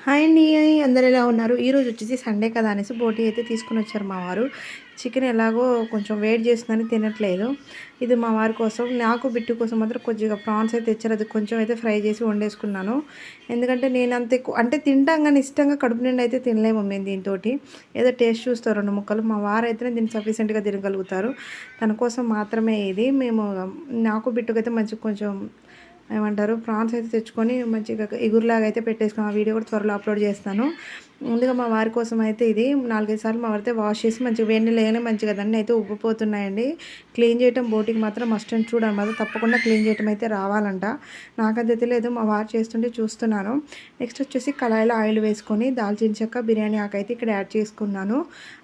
Hi అండి. అందరూ ఎలా ఉన్నారు? ఈరోజు వచ్చేసి సండే కదా అనేసి బోటీ అయితే తీసుకొనొచ్చారు మా వారు. చికెన్ ఎలాగో కొంచెం వేడి చేస్తుందని తినట్లేదు. ఇది మా వారి కోసం, నాకు బిట్టు కోసం మాత్రం కొద్దిగా ప్రాన్స్ అయితే తెచ్చారు. అది కొంచెం అయితే ఫ్రై చేసి వండేసుకున్నాను. ఎందుకంటే నేను అంత ఎక్కువ అంటే తింటాం గానీ ఇష్టంగా కడుపు నిండా అయితే తినలేము మేము దీనితోటి. ఏదో టేస్ట్ చూస్తారు 2 ముక్కలు. మా వారైతేనే దీన్ని సఫిషియెంట్‌గా తినగలుగుతారు. తన కోసం మాత్రమే ఇది. మేము నాకు బిట్టుకైతే మంచిగా కొంచెం ఏమంటారు ప్రాన్స్ అయితే తెచ్చుకొని మంచిగా ఇగురులాగా అయితే పెట్టేసుకున్నాం. ఆ వీడియో కూడా త్వరలో అప్లోడ్ చేస్తాను. ముందుగా మా వారి కోసం అయితే ఇది 4, 5 సార్లు మా వారైతే వాష్ చేసి మంచిగా వేడి నీళ్ళు వేయగానే మంచిగా దాన్ని అయితే ఉబ్బిపోతున్నాయండి. క్లీన్ చేయటం బోటికి మాత్రం మస్ట్ అండ్ షుడ్ అనమాట. తప్పకుండా క్లీన్ చేయటం అయితే రావాలంట. నాకది తెలియదు, మా వారు చేస్తుంటే చూస్తున్నాను. నెక్స్ట్ వచ్చేసి కళాయిలో ఆయిల్ వేసుకొని దాల్చిన చెక్క, బిర్యానీ ఆకు అయితే ఇక్కడ యాడ్ చేసుకున్నాను.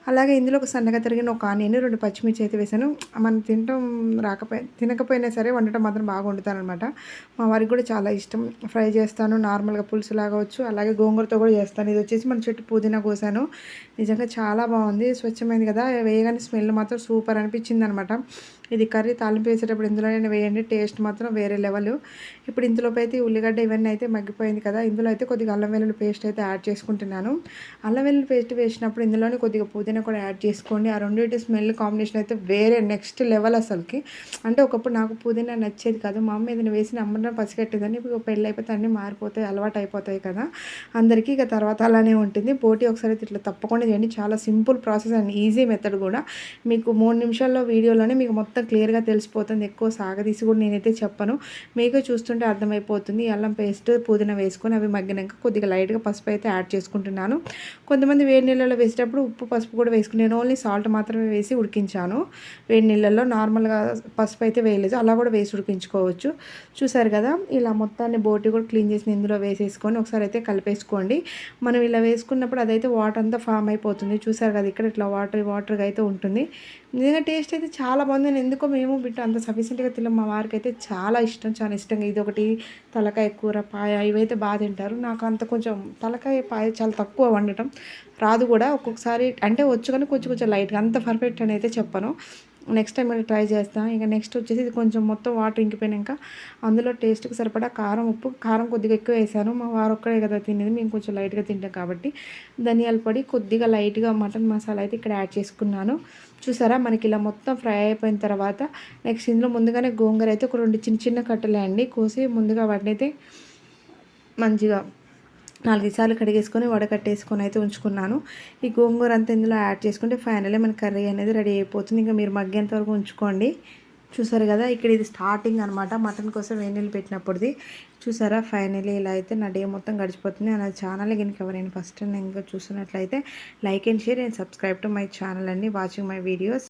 అలాగే ఇందులో ఒక సన్నగా తరిగిన ఒక ఆనియన్, 2 పచ్చిమిర్చి అయితే వేసాను. మనం తినకపోయినా సరే వండటం మాత్రం బాగా వండుతాననమాట. మా వారికి కూడా చాలా ఇష్టం. ఫ్రై చేస్తాను, నార్మల్‌గా పులుసులాగా వచ్చు, అలాగే గోంగూరతో కూడా చేస్తాను. ఇది వచ్చేసి మన చెట్టు పుదీనా కోసాను. నిజంగా చాలా బాగుంది. స్వచ్ఛమైంది కదా! వేయగానే స్మెల్ మాత్రం సూపర్ అనిపించిందనమాట. ఇది కర్రీ తాలింపు వేసేటప్పుడు ఇందులోనే వేయండి. టేస్ట్ మాత్రం వేరే లెవెల్. ఇప్పుడు ఇందులోకి అయితే ఉల్లిగడ్డ ఇవన్నీ అయితే మగ్గిపోయింది కదా! ఇందులో అయితే కొద్దిగా అల్లం వెల్లుల్లి పేస్ట్ అయితే యాడ్ చేసుకుంటున్నాను. అల్లం వెల్లుల్లి పేస్ట్ వేసినప్పుడు ఇందులోనే కొద్దిగా పుదీనా కూడా యాడ్ చేసుకోండి. ఆ రెండిటి స్మెల్ కాంబినేషన్ అయితే వేరే నెక్స్ట్ లెవెల్ అసలుకి. అంటే ఒకప్పుడు నాకు పుదీనా నచ్చేది కాదు. మా అమ్మ ఏదైనా వేసి అమ్మడం పసిగట్టేదాన్ని. ఇప్పుడు పెళ్ళైపోతే అన్నీ మారిపోతాయి, అలవాటు అయిపోతాయి కదా అందరికీ. ఇక తర్వాత అలానే ఉంటుంది. బోటి ఒకసారి అయితే ఇట్లా తప్పకుండా చేయండి. చాలా simple process and easy method కూడా. మీకు 3 నిమిషాల్లో వీడియోలోనే మీకు మొత్తం క్లియర్‌గా తెలిసిపోతుంది. ఎక్కువ సాగదీసి కూడా నేనైతే చెప్పను. మీకే చూస్తుంటే అర్థమైపోతుంది. అల్లం పేస్ట్, పుదీనా వేసుకొని అవి మగ్గినాక కొద్దిగా లైట్‌గా పసుపు అయితే యాడ్ చేసుకుంటున్నాను. కొంతమంది వేడి నీళ్ళలో వేసేటప్పుడు ఉప్పు, పసుపు కూడా వేసుకుని నేను ఓన్లీ సాల్ట్ మాత్రమే వేసి ఉడికించాను. వేడి నీళ్ళల్లో నార్మల్‌గా పసుపు అయితే వేయలేదు. అలా కూడా వేసి ఉడికించుకోవచ్చు. చూసారు కదా! ఇలా మొత్తాన్ని బోటి కూడా క్లీన్ చేసి ఇందులో వేసేసుకొని ఒకసారి అయితే కలిపేసుకోండి. మనం ఇలా వేసుకున్నప్పుడు అదైతే వాటర్ అంతా ఫామ్ అయిపోతుంది. చూసారు కదా! ఇక్కడ ఇట్లా వాటర్‌గా అయితే ఉంటుంది. నిజంగా టేస్ట్ అయితే చాలా బాగుంది. నేను ఎందుకో మేము బిట్టు అంత సఫిషియెంట్‌గా తినలేం. మా వారికైతే చాలా ఇష్టం. చాలా ఇష్టంగా ఇదొకటి, తలకాయ కూర, పాయ ఇవైతే తింటారు. నాకు అంత కొంచెం తలకాయ, పాయ చాలా తక్కువ వండటం. రాదు కూడా. ఒక్కొక్కసారి అంటే వచ్చు కానీ కొంచెం కొంచెం లైట్‌గా, అంత పర్ఫెక్ట్ అని అయితే చెప్పను. నెక్స్ట్ టైం మళ్ళీ ట్రై చేస్తా. ఇక నెక్స్ట్ వచ్చేసి ఇది కొంచెం మొత్తం వాటర్ ఇంకిపోయినాక అందులో టేస్ట్‌కి సరిపడా కారం, ఉప్పు, కారం కొద్దిగా ఎక్కువ వేసాను. మా వారు ఒక్కడే కదా తినేది. మేము కొంచెం లైట్‌గా తింటాం కాబట్టి. ధనియాల పొడి, కొద్దిగా లైట్‌గా మటన్ మసాలా అయితే ఇక్కడ యాడ్ చేసుకున్నాను. చూసారా మనకి ఇలా మొత్తం ఫ్రై అయిపోయిన తర్వాత నెక్స్ట్ ఇందులో ముందుగానే గోంగూర అయితే ఒక 2 చిన్న చిన్న కట్టలే అండి కోసి ముందుగా వాటినైతే మంచిగా 4, 5 సార్లు కడిగేసుకొని వడకట్టేసుకొని అయితే ఉంచుకున్నాను. ఈ గోంగూర అంతా ఇందులో యాడ్ చేసుకుంటే ఫైనల్లీ మన కర్రీ అనేది రెడీ అయిపోతుంది. ఇంకా మీరు మగ్గేంత వరకు ఉంచుకోండి. చూసారు కదా! ఇక్కడ ఇది స్టార్టింగ్ అనమాట. మటన్ కోసం వేడి నీళ్ళు పెట్టినప్పుడుది. చూసారా ఫైనల్లీ ఇలా అయితే నా డే మొత్తం గడిచిపోతుంది. నా ఛానల్ కనుక ఎవరైనా ఫస్ట్ టైం ఇంకా చూస్తున్నట్లయితే like and share and subscribe to my channel అండి. Watching my videos.